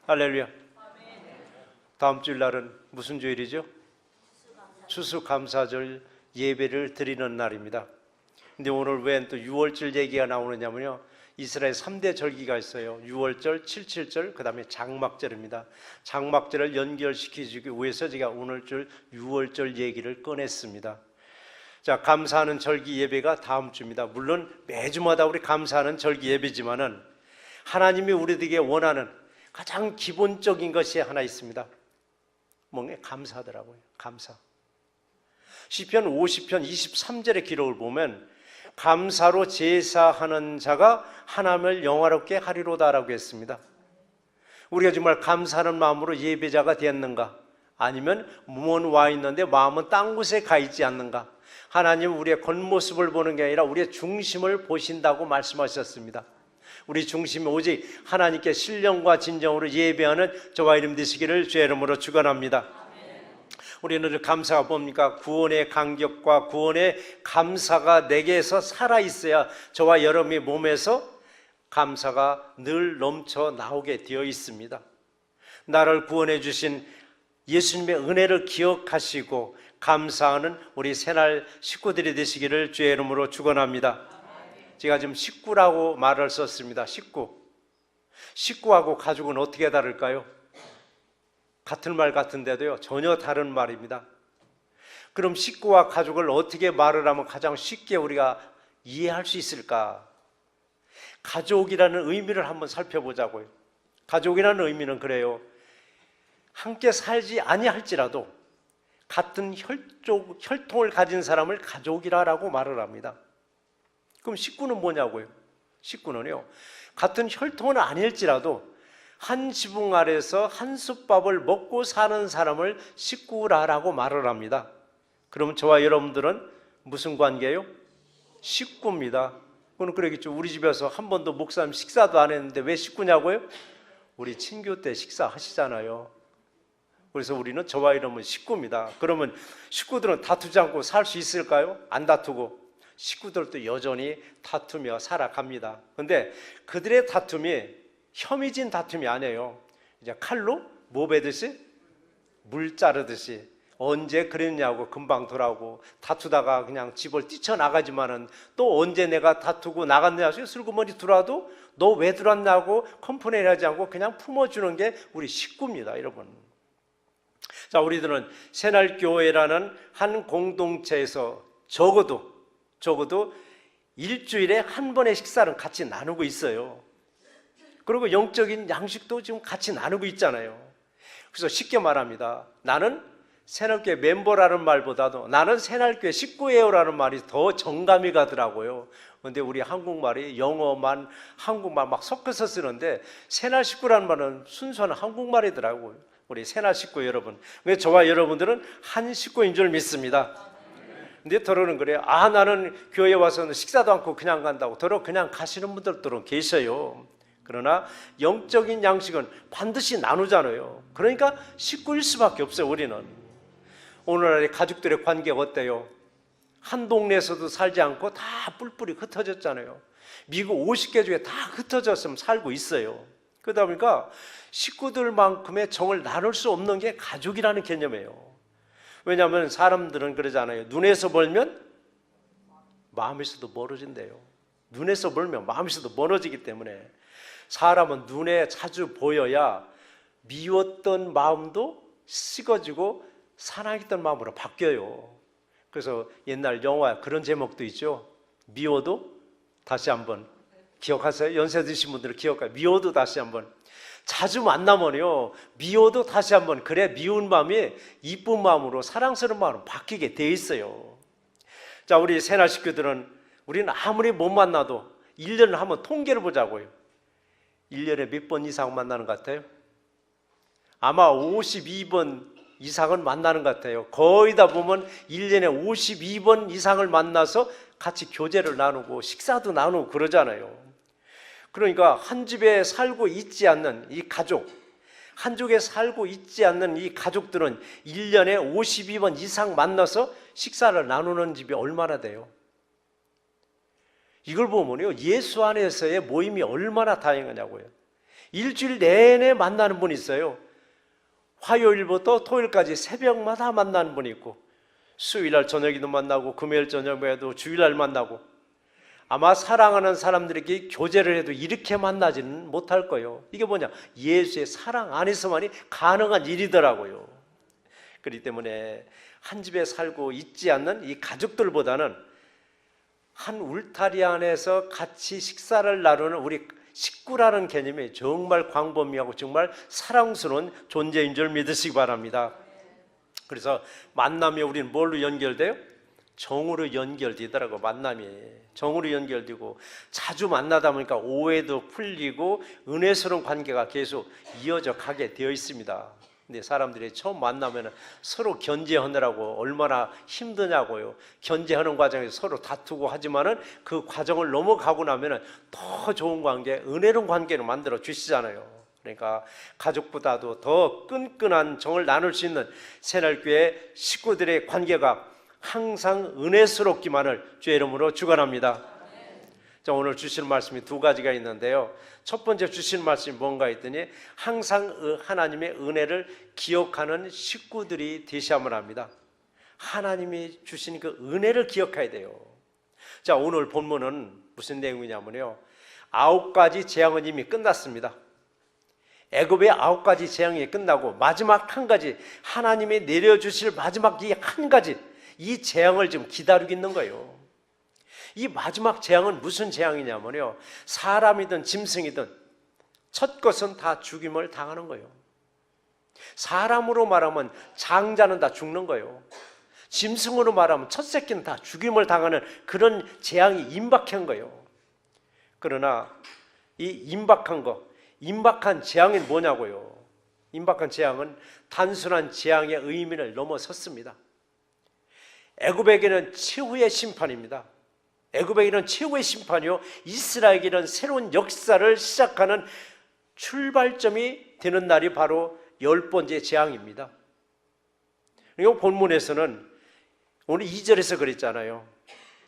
할렐루야. 다음 주일날은 무슨 주일이죠? 추수감사절 예배를 드리는 날입니다. 근데 오늘 왜 또 6월절 얘기가 나오느냐면요, 이스라엘 3대 절기가 있어요. 6월절, 77절, 그 다음에 장막절입니다. 장막절을 연결시키기 위해서 제가 오늘 줄 6월절 얘기를 꺼냈습니다. 자, 감사하는 절기 예배가 다음 주입니다. 물론 매주마다 우리 감사하는 절기 예배지만은 하나님이 우리에게 원하는 가장 기본적인 것이 하나 있습니다. 뭔가 감사하더라고요. 감사. 시편 50편 23절의 기록을 보면 감사로 제사하는 자가 하나님을 영화롭게 하리로다라고 했습니다. 우리가 정말 감사하는 마음으로 예배자가 되었는가? 아니면 몸은 와 있는데 마음은 딴 곳에 가 있지 않는가? 하나님은 우리의 겉모습을 보는 게 아니라 우리의 중심을 보신다고 말씀하셨습니다. 우리 중심이 오직 하나님께 신령과 진정으로 예배하는 저와 이름 되시기를 주의 이름으로 축원합니다. 우리는 감사가 뭡니까? 구원의 감격과 구원의 감사가 내게서 살아있어야 저와 여러분의 몸에서 감사가 늘 넘쳐 나오게 되어 있습니다. 나를 구원해 주신 예수님의 은혜를 기억하시고 감사하는 우리 새날 식구들이 되시기를 주의 이름으로 축원합니다. 제가 지금 식구라고 말을 썼습니다. 식구하고 가족은 어떻게 다를까요? 같은 말 같은데도요, 전혀 다른 말입니다. 그럼 식구와 가족을 어떻게 말을 하면 가장 쉽게 우리가 이해할 수 있을까? 가족이라는 의미를 한번 살펴보자고요. 가족이라는 의미는 그래요. 함께 살지 아니할지라도 같은 혈통을 가진 사람을 가족이라고 말을 합니다. 그럼 식구는 뭐냐고요? 식구는요, 같은 혈통은 아닐지라도 한 지붕 아래서 한 솥밥을 먹고 사는 사람을 식구라고 말을 합니다. 그럼 저와 여러분들은 무슨 관계예요? 식구입니다. 그건 그러겠죠. 우리 집에서 한 번도 목사님 식사도 안 했는데 왜 식구냐고요? 우리 친교 때 식사하시잖아요. 그래서 우리는 저와 여러분은 식구입니다. 그러면 식구들은 다투지 않고 살 수 있을까요? 안 다투고. 식구들도 여전히 다투며 살아갑니다. 그런데 그들의 다툼이 혐의진 다툼이 아니에요. 이제 칼로 뭐 베듯이? 물 자르듯이. 언제 그랬냐고 금방 돌아오고, 다투다가 그냥 집을 뛰쳐나가지만은 또 언제 내가 다투고 나갔냐고 슬그머니 들어와도 너 왜 들어왔냐고 컴플레인 하지 않고 그냥 품어주는 게 우리 식구입니다, 여러분. 자, 우리들은 새날교회라는 한 공동체에서 적어도 일주일에 한 번의 식사를 같이 나누고 있어요. 그리고 영적인 양식도 지금 같이 나누고 있잖아요. 그래서 쉽게 말합니다. 나는 새날교회 멤버라는 말보다도 나는 새날교회 식구예요라는 말이 더 정감이 가더라고요. 그런데 우리 한국말이 영어만 한국말 막 섞어서 쓰는데 새날 식구라는 말은 순수한 한국말이더라고요. 우리 새날 식구 여러분, 왜 저와 여러분들은 한 식구인 줄 믿습니다. 근데 더러는 그래요. 나는 교회 와서는 식사도 않고 그냥 간다고. 더러 그냥 가시는 분들도 계셔요. 그러나 영적인 양식은 반드시 나누잖아요. 그러니까 식구일 수밖에 없어요. 우리는 오늘날의 가족들의 관계가 어때요? 한 동네에서도 살지 않고 다 뿔뿔이 흩어졌잖아요. 미국 50개 중에 다 흩어졌으면 살고 있어요. 그러다 보니까 식구들만큼의 정을 나눌 수 없는 게 가족이라는 개념이에요. 왜냐하면 사람들은 그러잖아요. 눈에서 벌면 마음에서도 멀어진대요. 눈에서 벌면 마음에서도 멀어지기 때문에 사람은 눈에 자주 보여야 미웠던 마음도 식어지고 사랑했던 마음으로 바뀌어요. 그래서 옛날 영화 그런 제목도 있죠. 미워도 다시 한번. 기억하세요? 연세 드신 분들은 기억해요. 미워도 다시 한번. 자주 만나면요, 미워도 다시 한번. 그래 미운 마음이 이쁜 마음으로 사랑스러운 마음으로 바뀌게 돼 있어요. 자, 우리 새날 식구들은 우리는 아무리 못 만나도 1년을 한번 통계를 보자고요. 1년에 몇 번 이상 만나는 것 같아요? 아마 52번 이상은 만나는 것 같아요. 거의 다 보면 1년에 52번 이상을 만나서 같이 교제를 나누고 식사도 나누고 그러잖아요. 그러니까 한 집에 살고 있지 않는 이 가족, 한 집에 살고 있지 않는 이 가족들은 1년에 52번 이상 만나서 식사를 나누는 집이 얼마나 돼요? 이걸 보면요, 예수 안에서의 모임이 얼마나 다양하냐고요. 일주일 내내 만나는 분이 있어요. 화요일부터 토요일까지 새벽마다 만나는 분이 있고, 수요일날 저녁에도 만나고 금요일 저녁에도 주일날 만나고, 아마 사랑하는 사람들에게 교제를 해도 이렇게 만나지는 못할 거예요. 이게 뭐냐? 예수의 사랑 안에서만이 가능한 일이더라고요. 그렇기 때문에 한 집에 살고 있지 않는 이 가족들보다는 한 울타리 안에서 같이 식사를 나누는 우리 식구라는 개념이 정말 광범위하고 정말 사랑스러운 존재인 줄 믿으시기 바랍니다. 그래서 만남이 우리는 뭘로 연결돼요? 정으로 연결되더라고. 만남이 정으로 연결되고 자주 만나다 보니까 오해도 풀리고 은혜스러운 관계가 계속 이어져 가게 되어 있습니다. 근데 사람들이 처음 만나면 서로 견제하느라고 얼마나 힘드냐고요. 견제하는 과정에서 서로 다투고 하지만은 그 과정을 넘어가고 나면은 더 좋은 관계, 은혜로운 관계를 만들어 주시잖아요. 그러니까 가족보다도 더 끈끈한 정을 나눌 수 있는 새날교회 식구들의 관계가 항상 은혜스럽기만을 주의 이름으로 축원합니다. 자, 오늘 주시는 말씀이 두 가지가 있는데요. 첫 번째 주시는 말씀이 뭔가 했더니 항상 하나님의 은혜를 기억하는 식구들이 되셔야만 합니다. 하나님이 주신 그 은혜를 기억해야 돼요. 자, 오늘 본문은 무슨 내용이냐면요, 9가지 재앙은 이미 끝났습니다. 애굽의 9가지 재앙이 끝나고 마지막 한 가지, 하나님이 내려주실 마지막 이 한 가지, 이 재앙을 지금 기다리고 있는 거예요. 이 마지막 재앙은 무슨 재앙이냐면요, 사람이든 짐승이든 첫 것은 다 죽임을 당하는 거예요. 사람으로 말하면 장자는 다 죽는 거예요. 짐승으로 말하면 첫 새끼는 다 죽임을 당하는 그런 재앙이 임박한 거예요. 그러나 이 임박한 재앙이 뭐냐고요? 임박한 재앙은 단순한 재앙의 의미를 넘어섰습니다. 애굽에게는 최후의 심판입니다. 애굽에게는 최후의 심판이요, 이스라엘에게는 새로운 역사를 시작하는 출발점이 되는 날이 바로 10번째 재앙입니다. 그리고 본문에서는 오늘 2절에서 그랬잖아요.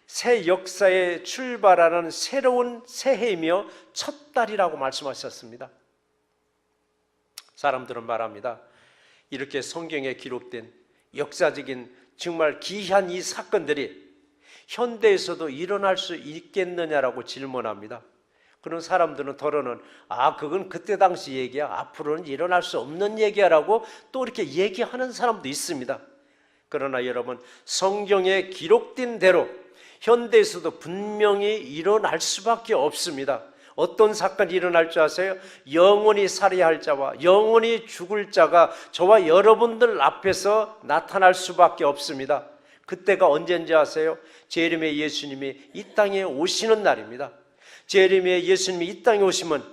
새 역사에 출발하는 새로운 새해이며 첫 달이라고 말씀하셨습니다. 사람들은 말합니다. 이렇게 성경에 기록된 역사적인 정말 기이한 이 사건들이 현대에서도 일어날 수 있겠느냐라고 질문합니다. 그런 사람들은 더러는 그건 그때 당시 얘기야, 앞으로는 일어날 수 없는 얘기야 라고 또 이렇게 얘기하는 사람도 있습니다. 그러나 여러분, 성경에 기록된 대로 현대에서도 분명히 일어날 수밖에 없습니다. 어떤 사건이 일어날 줄 아세요? 영원히 살아야 자와 영원히 죽을 자가 저와 여러분들 앞에서 나타날 수밖에 없습니다. 그때가 언제인지 아세요? 재림의 예수님이 이 땅에 오시는 날입니다. 재림의 예수님이 이 땅에 오시면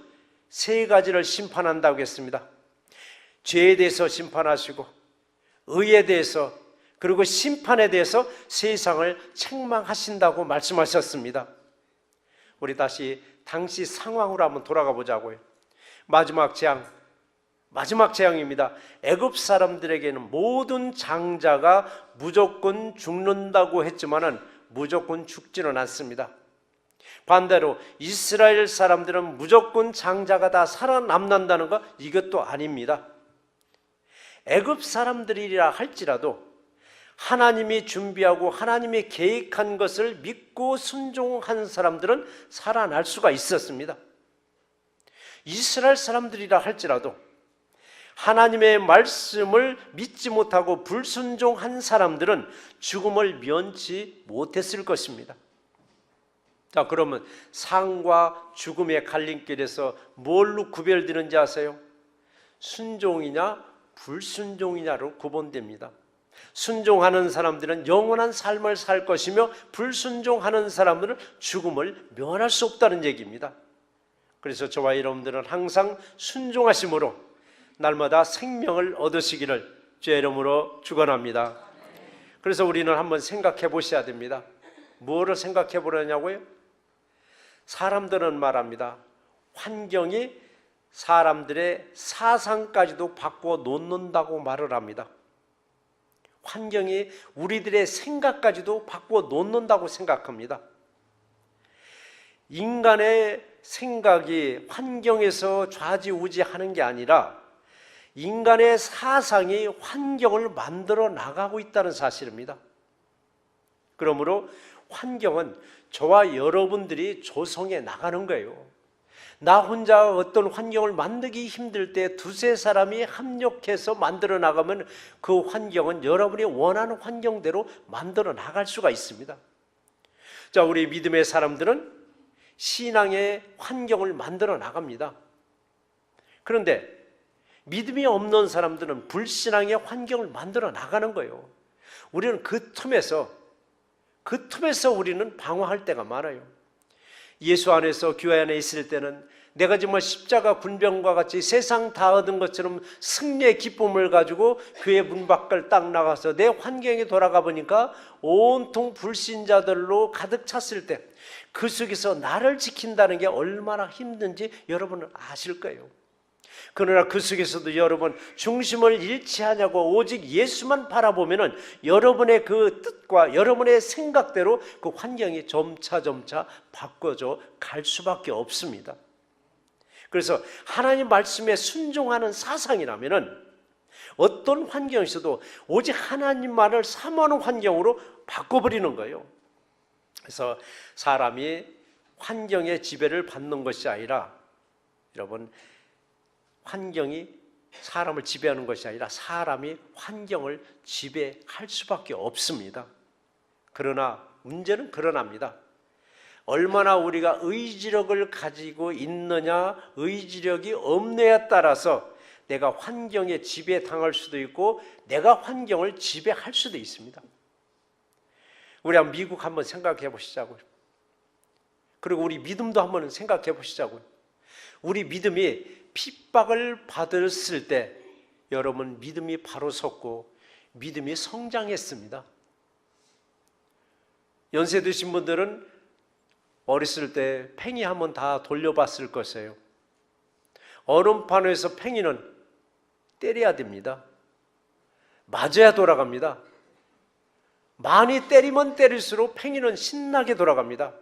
세 가지를 심판한다고 했습니다. 죄에 대해서 심판하시고, 의에 대해서, 그리고 심판에 대해서 세상을 책망하신다고 말씀하셨습니다. 우리 다시 당시 상황으로 한번 돌아가 보자고요. 마지막 재앙입니다. 애굽 사람들에게는 모든 장자가 무조건 죽는다고 했지만은 무조건 죽지는 않습니다. 반대로 이스라엘 사람들은 무조건 장자가 다 살아남는다는 것, 이것도 아닙니다. 애굽 사람들이라 할지라도 하나님이 준비하고 하나님이 계획한 것을 믿고 순종한 사람들은 살아날 수가 있었습니다. 이스라엘 사람들이라 할지라도 하나님의 말씀을 믿지 못하고 불순종한 사람들은 죽음을 면치 못했을 것입니다. 자, 그러면 삶과 죽음의 갈림길에서 뭘로 구별되는지 아세요? 순종이냐 불순종이냐로 구분됩니다. 순종하는 사람들은 영원한 삶을 살 것이며 불순종하는 사람들은 죽음을 면할 수 없다는 얘기입니다. 그래서 저와 여러분들은 항상 순종하심으로 날마다 생명을 얻으시기를 주의 이름으로 축원합니다. 그래서 우리는 한번 생각해 보셔야 됩니다. 뭐를 생각해 보려냐고요? 사람들은 말합니다. 환경이 사람들의 사상까지도 바꿔 놓는다고 말을 합니다. 환경이 우리들의 생각까지도 바꿔 놓는다고 생각합니다. 인간의 생각이 환경에서 좌지우지하는 게 아니라 인간의 사상이 환경을 만들어 나가고 있다는 사실입니다. 그러므로 환경은 저와 여러분들이 조성해 나가는 거예요. 나 혼자 어떤 환경을 만들기 힘들 때 두세 사람이 합력해서 만들어 나가면 그 환경은 여러분이 원하는 환경대로 만들어 나갈 수가 있습니다. 자, 우리 믿음의 사람들은 신앙의 환경을 만들어 나갑니다. 그런데 믿음이 없는 사람들은 불신앙의 환경을 만들어 나가는 거예요. 우리는 그 틈에서 우리는 방황할 때가 많아요. 예수 안에서 교회 안에 있을 때는 내가 정말 십자가 군병과 같이 세상 다 얻은 것처럼 승리의 기쁨을 가지고 교회 문 밖을 딱 나가서 내 환경에 돌아가 보니까 온통 불신자들로 가득 찼을 때 그 속에서 나를 지킨다는 게 얼마나 힘든지 여러분은 아실 거예요. 그러나 그 속에서도 여러분 중심을 잃지 않냐고 오직 예수만 바라보면은 여러분의 그 뜻과 여러분의 생각대로 그 환경이 점차 바꿔져 갈 수밖에 없습니다. 그래서 하나님 말씀에 순종하는 사상이라면은 어떤 환경에서도 오직 하나님만을 사모하는 환경으로 바꿔버리는 거예요. 그래서 사람이 환경의 지배를 받는 것이 아니라 여러분 환경이 사람을 지배하는 것이 아니라 사람이 환경을 지배할 수밖에 없습니다. 그러나 문제는 그러합니다. 얼마나 우리가 의지력을 가지고 있느냐 의지력이 없느냐에 따라서 내가 환경에 지배당할 수도 있고 내가 환경을 지배할 수도 있습니다. 우리 한번 미국 한번 생각해 보시자고요. 그리고 우리 믿음도 한번 생각해 보시자고요. 우리 믿음이 핍박을 받았을 때 여러분 믿음이 바로 섰고 믿음이 성장했습니다. 연세 드신 분들은 어렸을 때 팽이 한번 다 돌려봤을 것이에요. 얼음판에서 팽이는 때려야 됩니다. 맞아야 돌아갑니다. 많이 때리면 때릴수록 팽이는 신나게 돌아갑니다.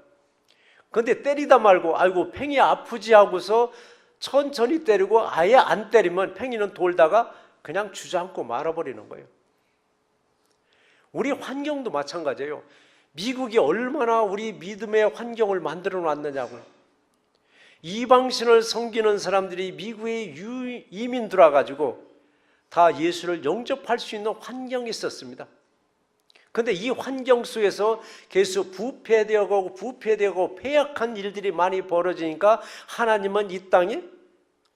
그런데 때리다 말고 아이고 팽이 아프지 하고서 천천히 때리고 아예 안 때리면 팽이는 돌다가 그냥 주저앉고 말아버리는 거예요. 우리 환경도 마찬가지예요. 미국이 얼마나 우리 믿음의 환경을 만들어 놨느냐고요. 이방신을 섬기는 사람들이 미국에 이민 들어와가지고 다 예수를 영접할 수 있는 환경이 있었습니다. 그런데 이 환경 속에서 계속 부패되고 폐역한 일들이 많이 벌어지니까 하나님은 이 땅에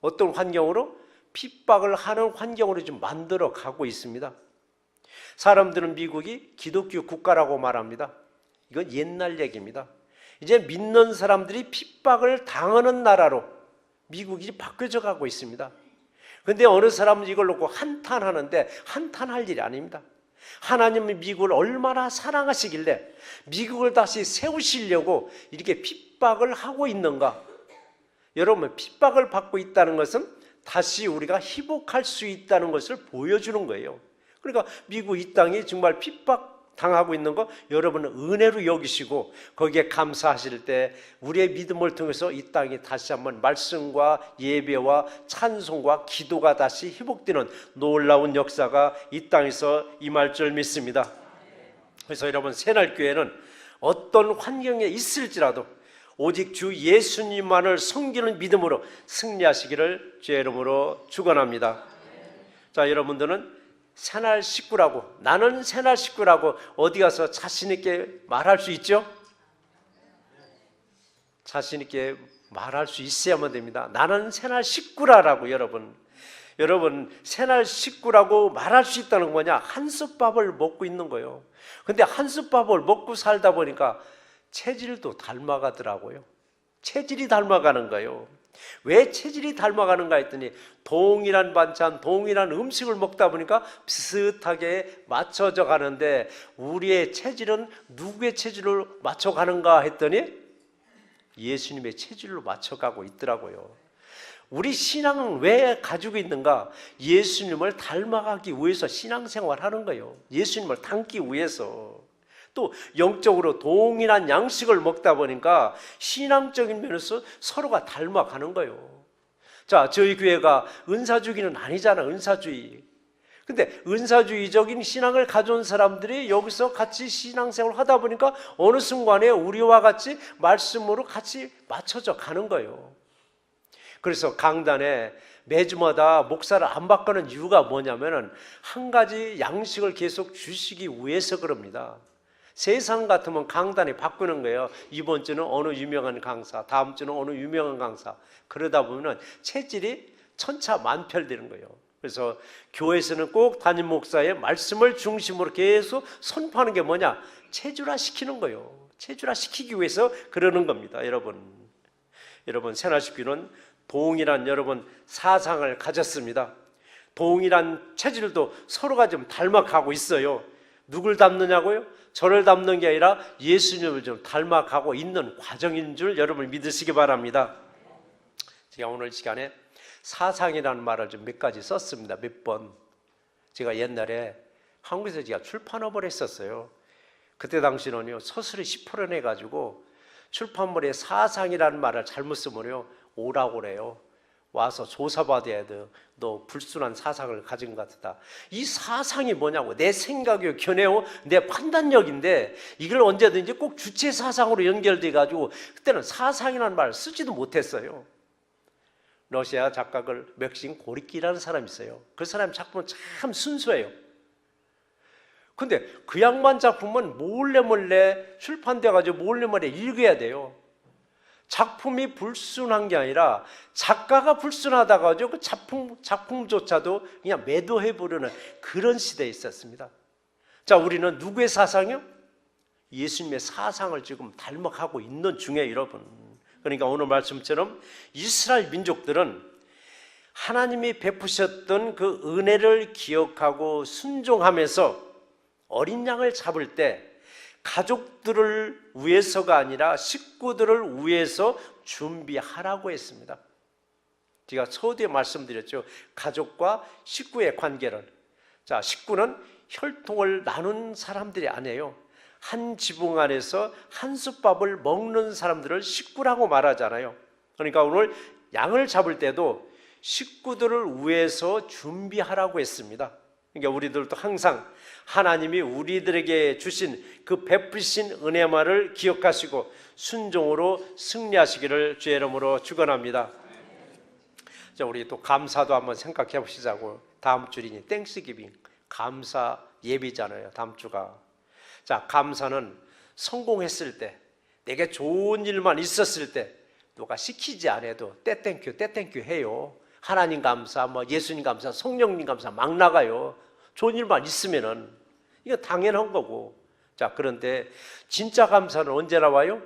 어떤 환경으로 핍박을 하는 환경으로 좀 만들어 가고 있습니다. 사람들은 미국이 기독교 국가라고 말합니다. 이건 옛날 얘기입니다. 이제 믿는 사람들이 핍박을 당하는 나라로 미국이 바뀌어져 가고 있습니다. 그런데 어느 사람은 이걸 놓고 한탄하는데 한탄할 일이 아닙니다. 하나님이 미국을 얼마나 사랑하시길래 미국을 다시 세우시려고 이렇게 핍박을 하고 있는가? 여러분 핍박을 받고 있다는 것은 다시 우리가 회복할 수 있다는 것을 보여주는 거예요. 그러니까 미국 이 땅이 정말 핍박 당하고 있는 거 여러분은 은혜로 여기시고 거기에 감사하실 때 우리의 믿음을 통해서 이 땅이 다시 한번 말씀과 예배와 찬송과 기도가 다시 회복되는 놀라운 역사가 이 땅에서 임할 줄 믿습니다. 그래서 여러분 새날교회는 어떤 환경에 있을지라도 오직 주 예수님만을 섬기는 믿음으로 승리하시기를 주의 이름으로 축원합니다. 자, 여러분들은 새날 식구라고 나는 새날 식구라고 어디 가서 자신 있게 말할 수 있죠? 자신 있게 말할 수 있어야만 됩니다. 나는 새날 식구라라고 여러분 새날 식구라고 말할 수 있다는 건 뭐냐? 한솥밥을 먹고 있는 거예요. 근데 한솥밥을 먹고 살다 보니까 체질도 닮아가더라고요. 체질이 닮아가는 거예요. 왜 체질이 닮아가는가 했더니 동일한 반찬, 동일한 음식을 먹다 보니까 비슷하게 맞춰져 가는데 우리의 체질은 누구의 체질로 맞춰가는가 했더니 예수님의 체질로 맞춰가고 있더라고요. 우리 신앙은 왜 가지고 있는가? 예수님을 닮아가기 위해서 신앙생활 하는 거예요. 예수님을 닮기 위해서. 또 영적으로 동일한 양식을 먹다 보니까 신앙적인 면에서 서로가 닮아가는 거예요. 자, 저희 교회가 은사주기는 아니잖아. 은사주의. 근데 은사주의적인 신앙을 가져온 사람들이 여기서 같이 신앙생활을 하다 보니까 어느 순간에 우리와 같이 말씀으로 같이 맞춰져 가는 거예요. 그래서 강단에 매주마다 목사를 안 바꾸는 이유가 뭐냐면은 한 가지 양식을 계속 주시기 위해서 그럽니다. 세상 같으면 강단에 바꾸는 거예요. 이번 주는 어느 유명한 강사, 다음 주는 어느 유명한 강사. 그러다 보면 체질이 천차만별되는 거예요. 그래서 교회에서는 꼭 담임 목사의 말씀을 중심으로 계속 선포하는 게 뭐냐? 체질화시키는 거예요. 체질화시키기 위해서 그러는 겁니다. 여러분 새날식교는 동일한 사상을 가졌습니다. 동일한 체질도 서로가 좀 닮아가고 있어요. 누굴 닮느냐고요? 저를 닮는 게 아니라 예수님을 좀 닮아가고 있는 과정인 줄 여러분 믿으시기 바랍니다. 제가 오늘 시간에 사상이라는 말을 좀 몇 가지 썼습니다. 몇 번. 제가 옛날에 한국에서 제가 출판업을 했었어요. 그때 당시는요, 서술이 10% 내가지고 출판물에 사상이라는 말을 잘못 쓰면요, 오라고 그래요. 와서 조사받아야 돼. 너 불순한 사상을 가진 것 같다. 이 사상이 뭐냐고. 내 생각이요, 견해요, 내 판단력인데 이걸 언제든지 꼭 주체 사상으로 연결돼 가지고 그때는 사상이라는 말을 쓰지도 못했어요. 러시아 작가 맥심 고리키라는 사람이 있어요. 그 사람 작품은 참 순수해요. 근데 그 양반 작품은 몰래 출판돼가지고 몰래 읽어야 돼요. 작품이 불순한 게 아니라 작가가 불순하다가 가지고 그 작품조차도 그냥 매도해버리는 그런 시대에 있었습니다. 자, 우리는 누구의 사상이요? 예수님의 사상을 지금 닮아가고 있는 중에 여러분. 그러니까 오늘 말씀처럼 이스라엘 민족들은 하나님이 베푸셨던 그 은혜를 기억하고 순종하면서 어린 양을 잡을 때 가족들을 위해서가 아니라 식구들을 위해서 준비하라고 했습니다. 제가 서두에 말씀드렸죠. 가족과 식구의 관계를. 자, 식구는 혈통을 나눈 사람들이 아니에요. 한 지붕 안에서 한솥밥을 먹는 사람들을 식구라고 말하잖아요. 그러니까 오늘 양을 잡을 때도 식구들을 위해서 준비하라고 했습니다. 그러니까 우리들도 항상 하나님이 우리들에게 주신 그 베푸신 은혜만을 기억하시고 순종으로 승리하시기를 주의 이름으로 축원합니다. 자, 우리 또 감사도 한번 생각해 보시자고. 다음 주이니 땡스기빙, 감사 예비잖아요. 다음 주가. 자, 감사는 성공했을 때, 내게 좋은 일만 있었을 때 누가 시키지 않아도 떼땡큐 해요. 하나님 감사, 예수님 감사, 성령님 감사 막 나가요. 좋은 일만 있으면은 이거 당연한 거고. 자, 그런데 진짜 감사는 언제 나와요?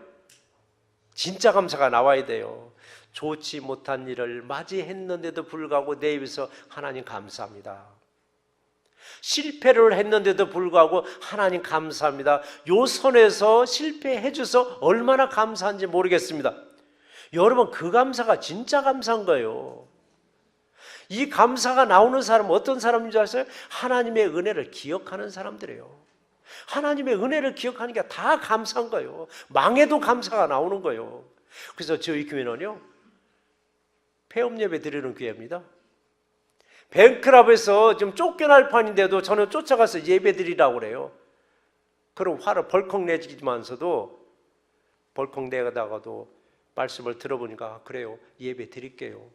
진짜 감사가 나와야 돼요. 좋지 못한 일을 맞이했는데도 불구하고 내 입에서 하나님 감사합니다. 실패를 했는데도 불구하고 하나님 감사합니다. 요 선에서 실패해 줘서 얼마나 감사한지 모르겠습니다. 여러분, 그 감사가 진짜 감사한 거예요. 이 감사가 나오는 사람은 어떤 사람인 줄 아세요? 하나님의 은혜를 기억하는 사람들이에요. 하나님의 은혜를 기억하는 게 다 감사한 거예요. 망해도 감사가 나오는 거예요. 그래서 저희 교회는요, 폐업 예배 드리는 교회입니다. 뱅크랍에서 지금 쫓겨날 판인데도 저는 쫓아가서 예배 드리라고 그래요. 그럼 화를 벌컥 내지만서도 벌컥 내다가도 말씀을 들어보니까 그래요, 예배 드릴게요.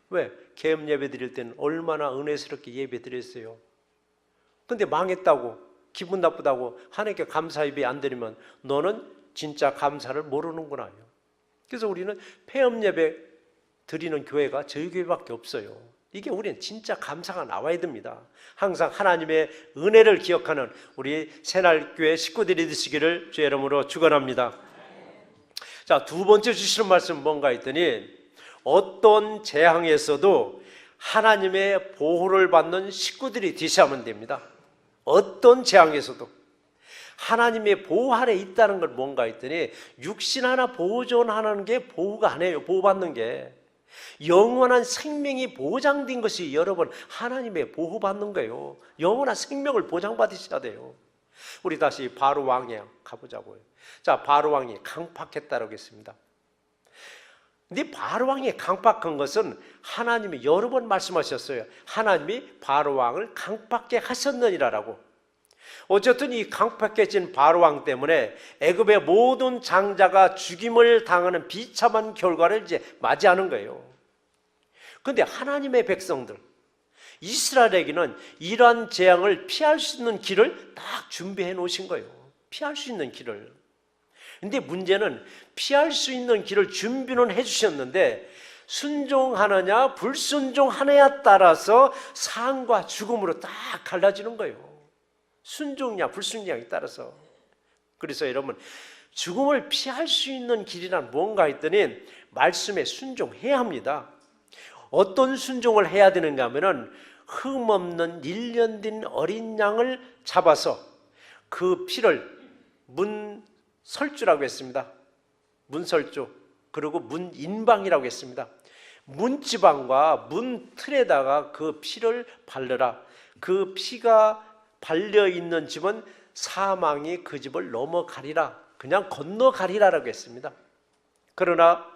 왜? 개업 예배 드릴 때는 얼마나 은혜스럽게 예배 드렸어요. 근데 망했다고, 기분 나쁘다고 하나님께 감사 예배 안 드리면 너는 진짜 감사를 모르는구나. 그래서 우리는 폐업 예배 드리는 교회가 저희 교회밖에 없어요. 이게 우리는 진짜 감사가 나와야 됩니다. 항상 하나님의 은혜를 기억하는 우리 새날교회 식구들이 되시기를 주의 이름으로 축원합니다. 자, 두 번째 주시는 말씀 뭔가 했더니 어떤 재앙에서도 하나님의 보호를 받는 식구들이 되시면 됩니다. 어떤 재앙에서도 하나님의 보호 아래 있다는 걸 뭔가 했더니 육신 하나 보존하는 게 보호가 아니에요. 보호받는 게 영원한 생명이 보장된 것이 여러분 하나님의 보호받는 거예요. 영원한 생명을 보장받으셔야 돼요. 우리 다시 바로 왕에 가보자고요. 자, 바로 왕이 강팍했다라고 했습니다. 근데 바로 왕이 강팍한 것은 하나님이 여러 번 말씀하셨어요. 하나님이 바로 왕을 강팍게 하셨느니라라고. 어쨌든 이 강팍해진 바로 왕 때문에 애굽의 모든 장자가 죽임을 당하는 비참한 결과를 이제 맞이하는 거예요. 그런데 하나님의 백성들, 이스라엘에게는 이러한 재앙을 피할 수 있는 길을 딱 준비해 놓으신 거예요. 피할 수 있는 길을. 근데 문제는 피할 수 있는 길을 준비는 해주셨는데 순종하느냐 불순종하느냐에 따라서 상과 죽음으로 딱 갈라지는 거예요. 순종이냐 불순종에 따라서. 그래서 여러분, 죽음을 피할 수 있는 길이란 뭔가 했더니 말씀에 순종해야 합니다. 어떤 순종을 해야 되는가 하면은 흠없는 1년 된 어린 양을 잡아서 그 피를 문설주라고 했습니다. 문설주, 그리고 문인방이라고 했습니다. 문지방과 문틀에다가 그 피를 바르라. 그 피가 발려있는 집은 사망이 그 집을 넘어가리라. 그냥 건너가리라라고 했습니다. 그러나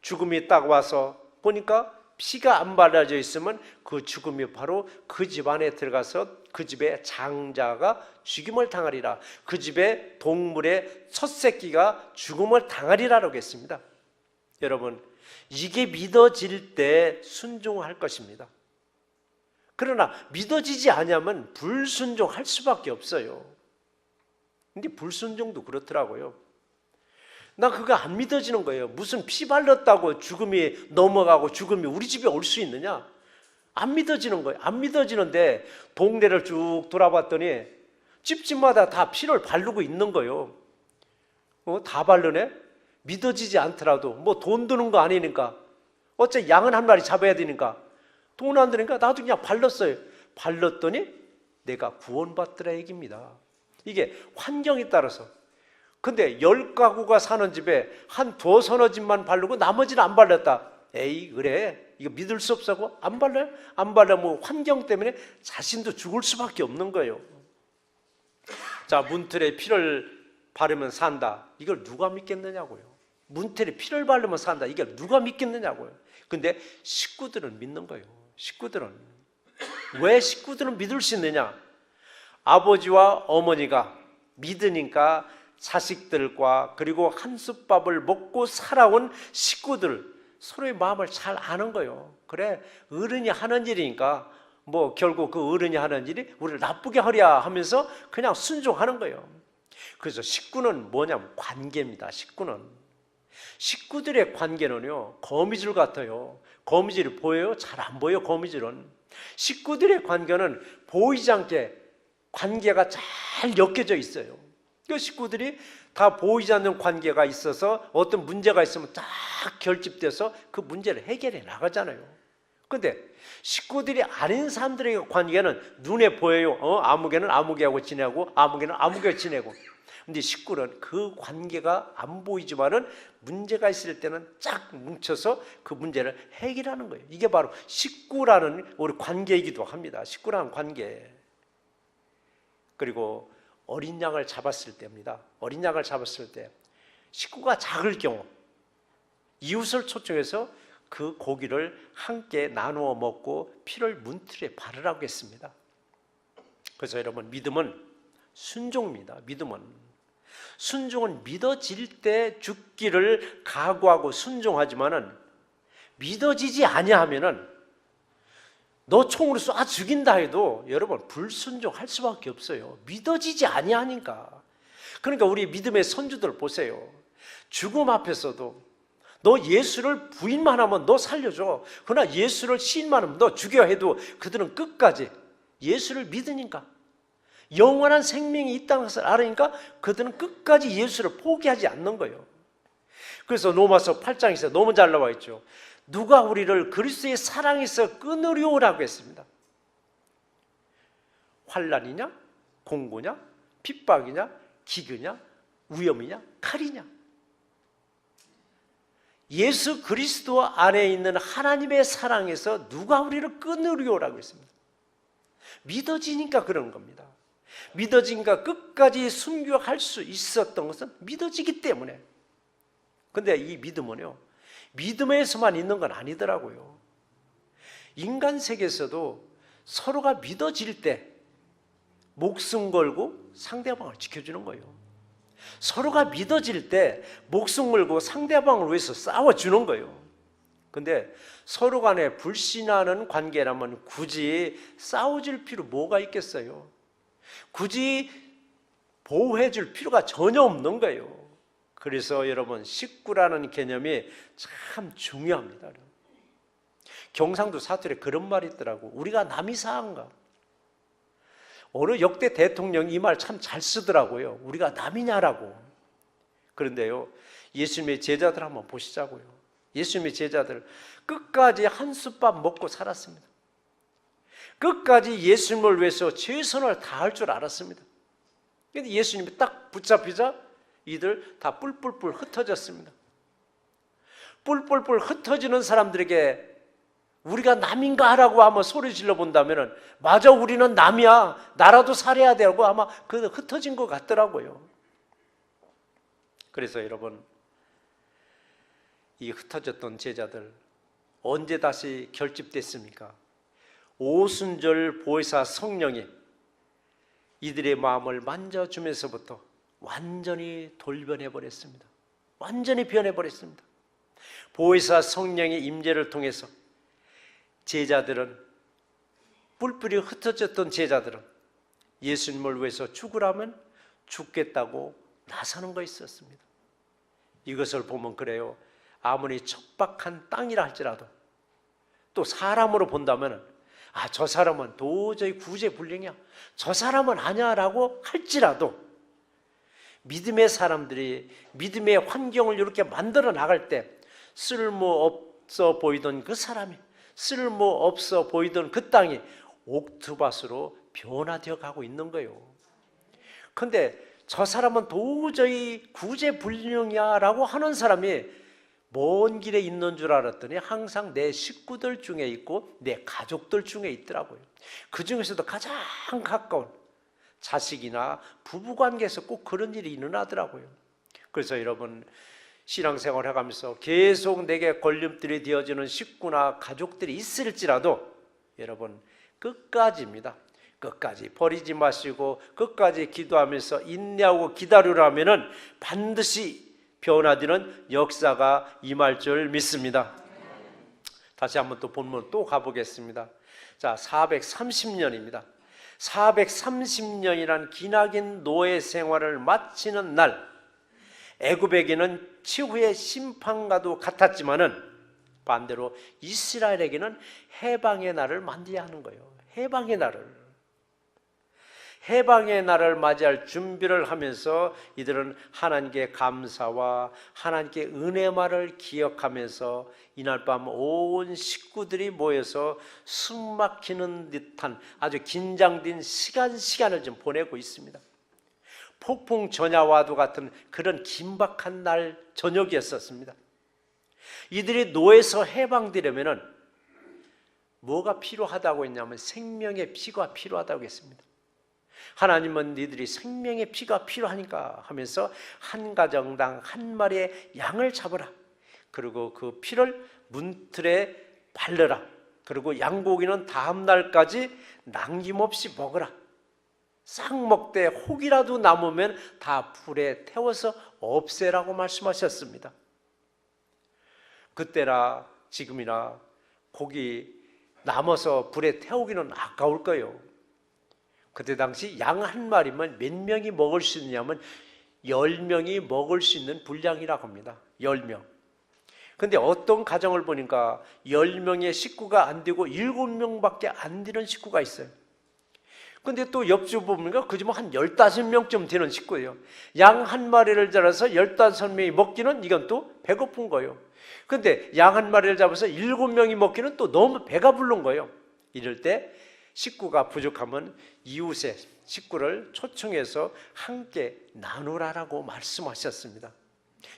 죽음이 딱 와서 보니까 피가 안 발라져 있으면 그 죽음이 바로 그 집 안에 들어가서 그 집의 장자가 죽임을 당하리라. 그 집의 동물의 첫 새끼가 죽음을 당하리라라고 했습니다. 여러분, 이게 믿어질 때 순종할 것입니다. 그러나 믿어지지 않으면 불순종할 수밖에 없어요. 근데 불순종도 그렇더라고요. 나 그거 안 믿어지는 거예요. 무슨 피 발랐다고 죽음이 넘어가고 죽음이 우리 집에 올 수 있느냐? 안 믿어지는 거예요. 안 믿어지는데 동네를 쭉 돌아봤더니 집집마다 다 피를 바르고 있는 거예요. 다 바르네? 믿어지지 않더라도 뭐 돈 드는 거 아니니까, 어차피 양은 한 마리 잡아야 되니까 돈 안 드니까 나도 그냥 발랐어요. 발랐더니 내가 구원받더라 얘기입니다. 이게 환경에 따라서. 근데 10가구가 사는 집에 한 두서너 집만 바르고 나머지는 안 발랐다. 에이, 그래? 이거 믿을 수 없다고? 안 발라요? 안 발라면 환경 때문에 자신도 죽을 수밖에 없는 거예요. 자, 문틀에 피를 바르면 산다. 이걸 누가 믿겠느냐고요. 문틀에 피를 바르면 산다. 이걸 누가 믿겠느냐고요. 근데 식구들은 믿는 거예요. 식구들은. 왜 식구들은 믿을 수 있느냐? 아버지와 어머니가 믿으니까 자식들과 그리고 한솥밥을 먹고 살아온 식구들, 서로의 마음을 잘 아는 거예요. 그래, 어른이 하는 일이니까 뭐 결국 그 어른이 하는 일이 우리를 나쁘게 하랴 하면서 그냥 순종하는 거예요. 그래서 식구는 뭐냐면 관계입니다. 식구들의 관계는요, 거미줄 같아요. 거미줄이 보여요? 잘 안 보여. 거미줄은. 식구들의 관계는 보이지 않게 관계가 잘 엮여져 있어요. 그 식구들이 다 보이지 않는 관계가 있어서 어떤 문제가 있으면 딱 결집돼서 그 문제를 해결해 나가잖아요. 그런데 식구들이 아닌 사람들의 관계는 눈에 보여요. 아무개는 아무개하고 지내고 아무개는 아무개하고 지내고. 근데 식구는 그 관계가 안 보이지만은 문제가 있을 때는 쫙 뭉쳐서 그 문제를 해결하는 거예요. 이게 바로 식구라는 우리 관계이기도 합니다. 식구라는 관계. 그리고 어린 양을 잡았을 때입니다. 어린 양을 잡았을 때 식구가 작을 경우 이웃을 초청해서 그 고기를 함께 나누어 먹고 피를 문틀에 바르라고 했습니다. 그래서 여러분, 믿음은 순종입니다. 순종은 믿어질 때 죽기를 각오하고 순종하지만은 믿어지지 아니하면은 너 총으로 쏴 죽인다 해도 여러분 불순종할 수밖에 없어요. 믿어지지 아니하니까. 그러니까 우리 믿음의 선주들 보세요. 죽음 앞에서도 너 예수를 부인만 하면 너 살려줘. 그러나 예수를 시인만 하면 너 죽여 해도 그들은 끝까지 예수를 믿으니까, 영원한 생명이 있다는 것을 알으니까 그들은 끝까지 예수를 포기하지 않는 거예요. 그래서 로마서 8장에서 너무 잘 나와 있죠. 누가 우리를 그리스도의 사랑에서 끊으려라고 했습니다. 환난이냐, 공고냐, 핍박이냐, 기근이냐, 위험이냐, 칼이냐. 예수 그리스도 안에 있는 하나님의 사랑에서 누가 우리를 끊으려라고 했습니다. 믿어지니까 그런 겁니다. 믿어진가 끝까지 순교할 수 있었던 것은 믿어지기 때문에. 근데 이 믿음은요, 믿음에서만 있는 건 아니더라고요. 인간 세계에서도 서로가 믿어질 때 목숨 걸고 상대방을 지켜주는 거예요. 서로가 믿어질 때 목숨 걸고 상대방을 위해서 싸워주는 거예요. 근데 서로 간에 불신하는 관계라면 굳이 싸워줄 필요 뭐가 있겠어요? 굳이 보호해줄 필요가 전혀 없는 거예요. 그래서 여러분, 식구라는 개념이 참 중요합니다. 경상도 사투리에 그런 말이 있더라고. 우리가 남이 사한가? 어느 역대 대통령이 이 말 참 잘 쓰더라고요. 우리가 남이냐라고. 그런데요, 예수님의 제자들 한번 보시자고요. 예수님의 제자들 끝까지 한솥밥 먹고 살았습니다. 끝까지 예수님을 위해서 최선을 다할 줄 알았습니다. 그런데 예수님이 딱 붙잡히자 이들 다 뿔뿔뿔 흩어졌습니다. 뿔뿔뿔 흩어지는 사람들에게 우리가 남인가 하라고 한번 소리 질러 본다면 맞아, 우리는 남이야, 나라도 살아야 되고 아마 그 흩어진 것 같더라고요. 그래서 여러분, 이 흩어졌던 제자들 언제 다시 결집됐습니까? 오순절 보혜사 성령이 이들의 마음을 만져주면서부터 완전히 돌변해 버렸습니다. 완전히 변해버렸습니다. 보혜사 성령의 임재를 통해서 제자들은, 뿔뿔이 흩어졌던 제자들은 예수님을 위해서 죽으라면 죽겠다고 나서는 거 있었습니다. 이것을 보면 그래요. 아무리 척박한 땅이라 할지라도, 또 사람으로 본다면 저 사람은 도저히 구제불능이야, 저 사람은 아니야 라고 할지라도 믿음의 사람들이 믿음의 환경을 이렇게 만들어 나갈 때 쓸모없어 보이던 그 사람이, 쓸모없어 보이던 그 땅이 옥토밭으로 변화되어 가고 있는 거예요. 그런데 저 사람은 도저히 구제불능이야 라고 하는 사람이 먼 길에 있는 줄 알았더니 항상 내 식구들 중에 있고 내 가족들 중에 있더라고요. 그 중에서도 가장 가까운 자식이나 부부관계에서 꼭 그런 일이 일어나더라고요. 그래서 여러분, 신앙생활을 해가면서 계속 내게 걸림돌이 되어지는 식구나 가족들이 있을지라도 여러분, 끝까지입니다. 끝까지 버리지 마시고 끝까지 기도하면서 인내하고 기다리라면은 반드시 변화되는 역사가 임할 줄 믿습니다. 다시 한번 또 본문 또 가보겠습니다. 자, 430년입니다. 430년이란 기나긴 노예 생활을 마치는 날, 애굽에게는 최후의 심판과도 같았지만은 반대로 이스라엘에게는 해방의 날을 맞이해야 하는 거예요. 해방의 날을 맞이할 준비를 하면서 이들은 하나님께 감사와 하나님께 은혜만을 기억하면서 이날 밤 온 식구들이 모여서 숨막히는 듯한 아주 긴장된 시간을 좀 보내고 있습니다. 폭풍 전야와도 같은 그런 긴박한 날 저녁이었습니다. 이들이 노예에서 해방되려면 뭐가 필요하다고 했냐면 생명의 피가 필요하다고 했습니다. 하나님은 니들이 생명의 피가 필요하니까 하면서 한 가정당 한 마리의 양을 잡으라. 그리고 그 피를 문틀에 바르라. 그리고 양고기는 다음 날까지 남김없이 먹으라. 싹 먹되 혹이라도 남으면 다 불에 태워서 없애라고 말씀하셨습니다. 그때나 지금이나 고기 남아서 불에 태우기는 아까울 거예요. 그때 당시 양 한 마리면 몇 명이 먹을 수 있냐면 10명이 먹을 수 있는 분량이라고 합니다. 10명. 근데 어떤 가정을 보니까 10명의 식구가 안 되고 7명밖에 안 되는 식구가 있어요. 근데 또 옆집 보니까 그중 한 15명쯤 되는 식구예요. 양 한 마리를 잡아서 15명이 먹기는 이건 또 배고픈 거예요. 근데 양 한 마리를 잡아서 7명이 먹기는 또 너무 배가 부른 거예요. 이럴 때 식구가 부족하면 이웃의 식구를 초청해서 함께 나누라라고 말씀하셨습니다.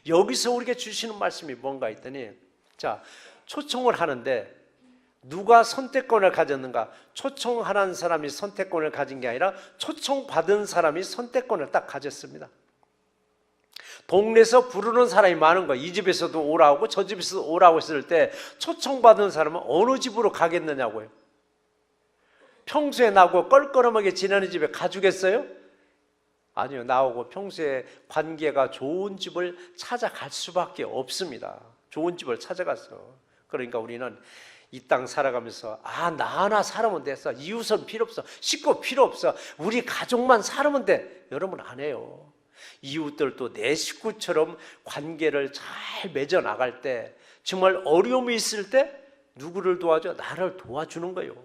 여기서 우리에게 주시는 말씀이 뭔가 했더니, 자, 초청을 하는데 누가 선택권을 가졌는가? 초청하는 사람이 선택권을 가진 게 아니라 초청받은 사람이 선택권을 딱 가졌습니다. 동네에서 부르는 사람이 많은 거예요. 이 집에서도 오라고 저 집에서도 오라고 했을 때 초청받은 사람은 어느 집으로 가겠느냐고요. 평소에 나하고 껄끄럼하게 지내는 집에 가주겠어요? 아니요. 나하고 평소에 관계가 좋은 집을 찾아갈 수밖에 없습니다. 좋은 집을 찾아가서. 그러니까 우리는 이 땅 살아가면서 나 하나 살면 됐어. 이웃은 필요 없어. 식구 필요 없어. 우리 가족만 살면 돼. 여러분 안 해요. 이웃들도 내 식구처럼 관계를 잘 맺어 나갈 때, 정말 어려움이 있을 때 누구를 도와줘? 나를 도와주는 거예요.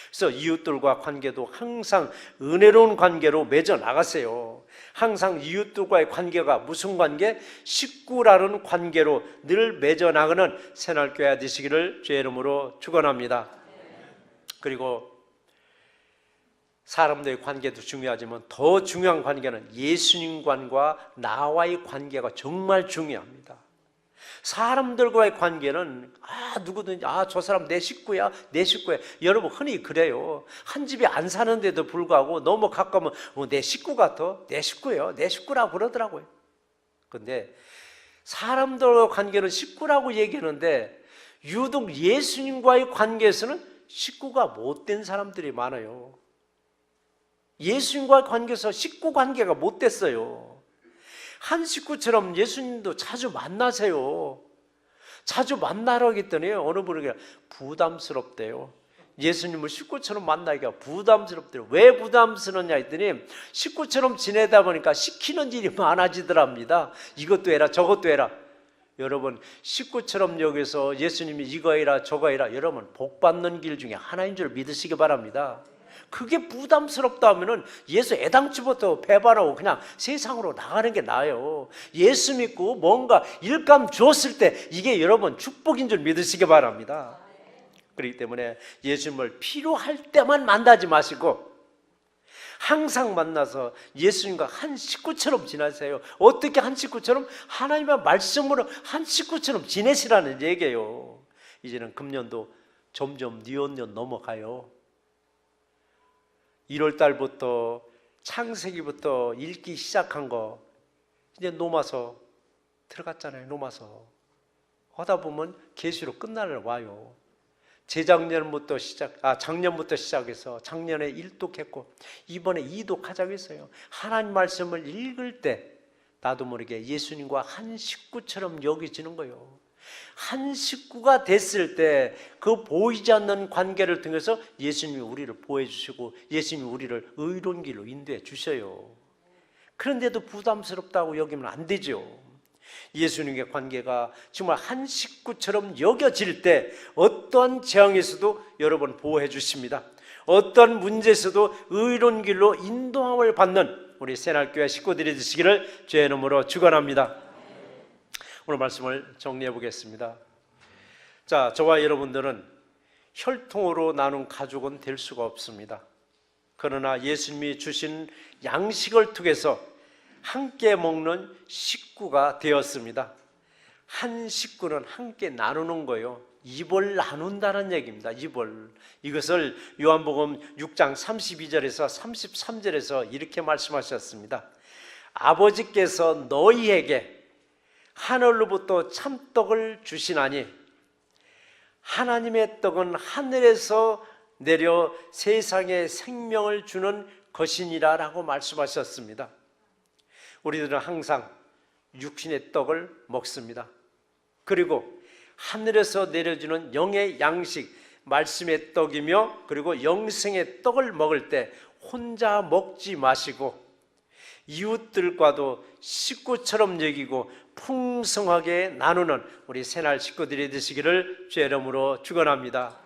그래서 이웃들과 관계도 항상 은혜로운 관계로 맺어 나가세요. 항상 이웃들과의 관계가 무슨 관계? 식구라는 관계로 늘 맺어 나가는 새날교회 되시기를 주의 이름으로 축원합니다. 그리고 사람들의 관계도 중요하지만 더 중요한 관계는 예수님과 나와의 관계가 정말 중요합니다. 사람들과의 관계는 누구든지 저 사람 내 식구야 내 식구야. 여러분 흔히 그래요. 한 집에 안 사는데도 불구하고 너무 가까우면 내 식구 같아. 내 식구예요. 내 식구라고 그러더라고요. 그런데 사람들과의 관계는 식구라고 얘기하는데 유독 예수님과의 관계에서는 식구가 못된 사람들이 많아요. 예수님과의 관계에서 식구 관계가 못됐어요. 한 식구처럼 예수님도 자주 만나세요. 자주 만나라고 했더니 어느 분에게 부담스럽대요. 예수님을 식구처럼 만나기가 부담스럽대요. 왜 부담스럽냐 했더니 식구처럼 지내다 보니까 시키는 일이 많아지더랍니다. 이것도 해라 저것도 해라. 여러분 식구처럼 여기서 예수님이 이거 해라 저거 해라. 여러분 복 받는 길 중에 하나인 줄 믿으시기 바랍니다. 그게 부담스럽다 하면은 예수 애당초부터 배반하고 그냥 세상으로 나가는 게 나아요. 예수 믿고 뭔가 일감 주었을 때 이게 여러분 축복인 줄 믿으시기 바랍니다. 그렇기 때문에 예수님을 필요할 때만 만나지 마시고 항상 만나서 예수님과 한 식구처럼 지내세요. 어떻게 한 식구처럼? 하나님의 말씀으로 한 식구처럼 지내시라는 얘기예요. 이제는 금년도 점점 뉘언년 넘어가요. 1월 달부터 창세기부터 읽기 시작한 거 이제 노마서 들어갔잖아요. 노마서 하다 보면 계시록 끝날 와요. 재작년부터 작년부터 시작해서 작년에 1독했고 이번에 2독하자고 했어요. 하나님 말씀을 읽을 때 나도 모르게 예수님과 한 식구처럼 여겨지는 거예요. 한 식구가 됐을 때 그 보이지 않는 관계를 통해서 예수님이 우리를 보호해 주시고 예수님이 우리를 의로운 길로 인도해 주셔요. 그런데도 부담스럽다고 여기면 안 되죠. 예수님의 관계가 정말 한 식구처럼 여겨질 때 어떠한 재앙에서도 여러분 보호해 주십니다. 어떠한 문제에서도 의로운 길로 인도함을 받는 우리 새날교회 식구들이 되시기를 주의 이름으로 축원합니다. 오늘 말씀을 정리해 보겠습니다. 자, 저와 여러분들은 혈통으로 나눈 가족은 될 수가 없습니다. 그러나 예수님이 주신 양식을 통해서 함께 먹는 식구가 되었습니다. 한 식구는 함께 나누는 거예요. 입을 나눈다는 얘기입니다. 입을. 이것을 요한복음 6장 32절에서 33절에서 이렇게 말씀하셨습니다. 아버지께서 너희에게 하늘로부터 참떡을 주시나니 하나님의 떡은 하늘에서 내려 세상에 생명을 주는 것이니라 라고 말씀하셨습니다. 우리들은 항상 육신의 떡을 먹습니다. 그리고 하늘에서 내려주는 영의 양식, 말씀의 떡이며 그리고 영생의 떡을 먹을 때 혼자 먹지 마시고 이웃들과도 식구처럼 여기고 풍성하게 나누는 우리 새날 식구들이 되시기를 주의 이름으로 축원합니다.